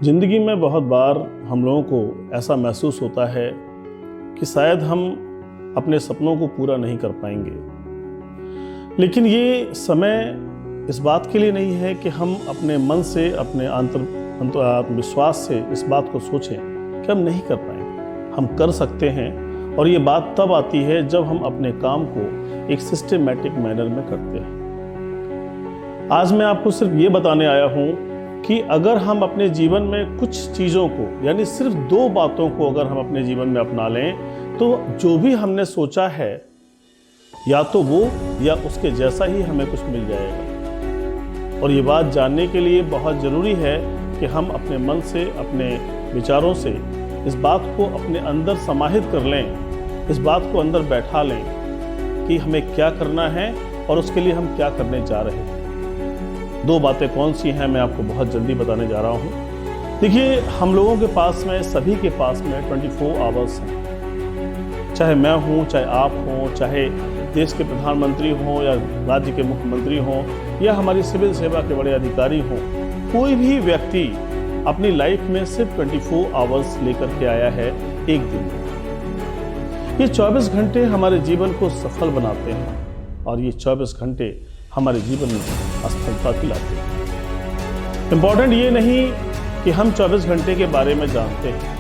ज़िंदगी में बहुत बार हम लोगों को ऐसा महसूस होता है कि शायद हम अपने सपनों को पूरा नहीं कर पाएंगे, लेकिन ये समय इस बात के लिए नहीं है कि हम अपने मन से, अपने आत्मविश्वास से इस बात को सोचें कि हम नहीं कर पाएंगे। हम कर सकते हैं, और ये बात तब आती है जब हम अपने काम को एक सिस्टमेटिक मैनर में करते हैं। आज मैं आपको सिर्फ ये बताने आया हूँ कि अगर हम अपने जीवन में कुछ चीज़ों को, यानी सिर्फ 2 बातों को अगर हम अपने जीवन में अपना लें, तो जो भी हमने सोचा है या तो वो या उसके जैसा ही हमें कुछ मिल जाएगा। और ये बात जानने के लिए बहुत ज़रूरी है कि हम अपने मन से, अपने विचारों से इस बात को अपने अंदर समाहित कर लें, इस बात को अंदर बैठा लें कि हमें क्या करना है और उसके लिए हम क्या करने जा रहे हैं। 2 बातें कौन सी हैं, मैं आपको बहुत जल्दी बताने जा रहा हूँ। देखिए, हम लोगों के पास में, सभी के पास में 24 आवर्स हैं। चाहे मैं हूँ, चाहे आप हों, चाहे देश के प्रधानमंत्री हों या राज्य के मुख्यमंत्री हों या हमारी सिविल सेवा के बड़े अधिकारी हों, कोई भी व्यक्ति अपनी लाइफ में सिर्फ 24 आवर्स लेकर के आया है एक दिन में। ये 24 घंटे हमारे जीवन को सफल बनाते हैं और ये 24 घंटे हमारे जीवन में असफलता खिलाते हैं। इम्पॉर्टेंट ये नहीं कि हम 24 घंटे के बारे में जानते हैं,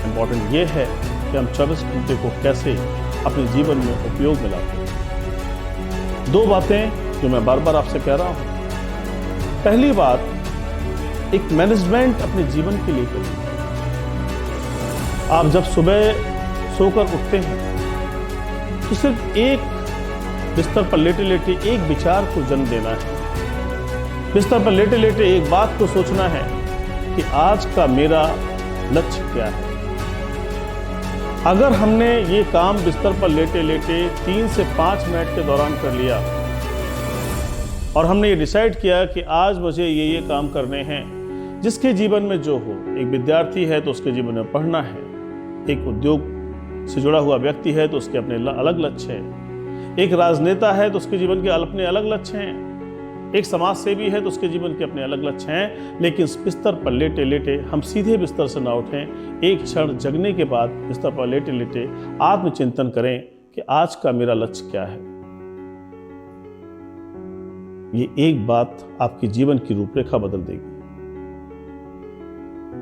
इम्पॉर्टेंट ये है कि हम 24 घंटे को कैसे अपने जीवन में उपयोग में लाते हैं। 2 बातें जो मैं बार बार आपसे कह रहा हूं। पहली बात, एक मैनेजमेंट अपने जीवन के लिए करिए। आप जब सुबह सोकर उठते हैं तो सिर्फ एक बिस्तर पर लेटे लेटे एक विचार को जन्म देना है। बिस्तर पर लेटे लेटे एक बात को सोचना है कि आज का मेरा लक्ष्य क्या है। अगर हमने ये काम बिस्तर पर लेटे लेटे 3 से 5 मिनट के दौरान कर लिया और हमने ये डिसाइड किया कि आज मुझे ये काम करने हैं, जिसके जीवन में जो हो, एक विद्यार्थी है तो उसके जीवन में पढ़ना है, एक उद्योग से जुड़ा हुआ व्यक्ति है तो उसके अपने अलग लक्ष्य है, एक राजनेता है तो उसके जीवन के अपने अलग लक्ष्य हैं, एक समाज सेवी है तो उसके जीवन के अपने अलग लक्ष्य हैं। लेकिन बिस्तर पर लेटे लेटे हम सीधे बिस्तर से ना उठें, एक क्षण जगने के बाद बिस्तर पर लेटे लेटे आत्मचिंतन करें कि आज का मेरा लक्ष्य क्या है। ये एक बात आपकी जीवन की रूपरेखा बदल देगी।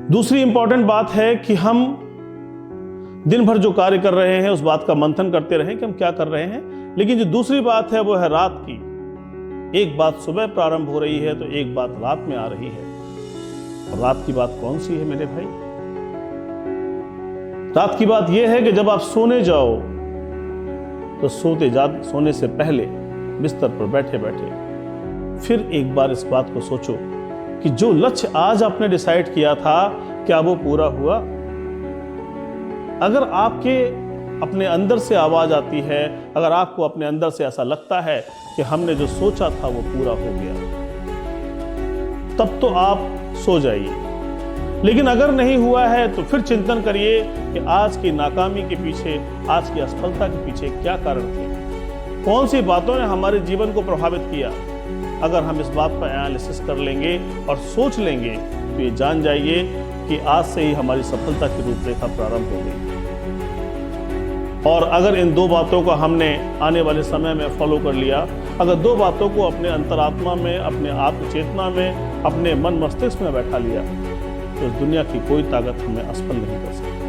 दूसरी इंपॉर्टेंट बात है कि हम दिन भर जो कार्य कर रहे हैं उस बात का मंथन करते रहें कि हम क्या कर रहे हैं। लेकिन जो दूसरी बात है वो है रात की। एक बात सुबह प्रारंभ हो रही है तो एक बात रात में आ रही है। और रात की बात कौन सी है मेरे भाई? रात की बात यह है कि जब आप सोने जाओ तो सोने से पहले बिस्तर पर बैठे बैठे फिर एक बार इस बात को सोचो कि जो लक्ष्य आज आपने डिसाइड किया था, क्या वो पूरा हुआ? अगर आपके अपने अंदर से आवाज आती है, अगर आपको अपने अंदर से ऐसा लगता है कि हमने जो सोचा था वो पूरा हो गया, तब तो आप सो जाइए। लेकिन अगर नहीं हुआ है तो फिर चिंतन करिए कि आज की नाकामी के पीछे, आज की असफलता के पीछे क्या कारण थे, कौन सी बातों ने हमारे जीवन को प्रभावित किया। अगर हम इस बात पर एनालिसिस कर लेंगे और सोच लेंगे तो ये जान जाइए कि आज से ही हमारी सफलता की रूपरेखा प्रारंभ हो गई। और अगर इन 2 बातों को हमने आने वाले समय में फॉलो कर लिया, अगर 2 बातों को अपने अंतरात्मा में, अपने आत्मचेतना में, अपने मन मस्तिष्क में बैठा लिया, तो इस दुनिया की कोई ताकत हमें असफल नहीं कर सकती।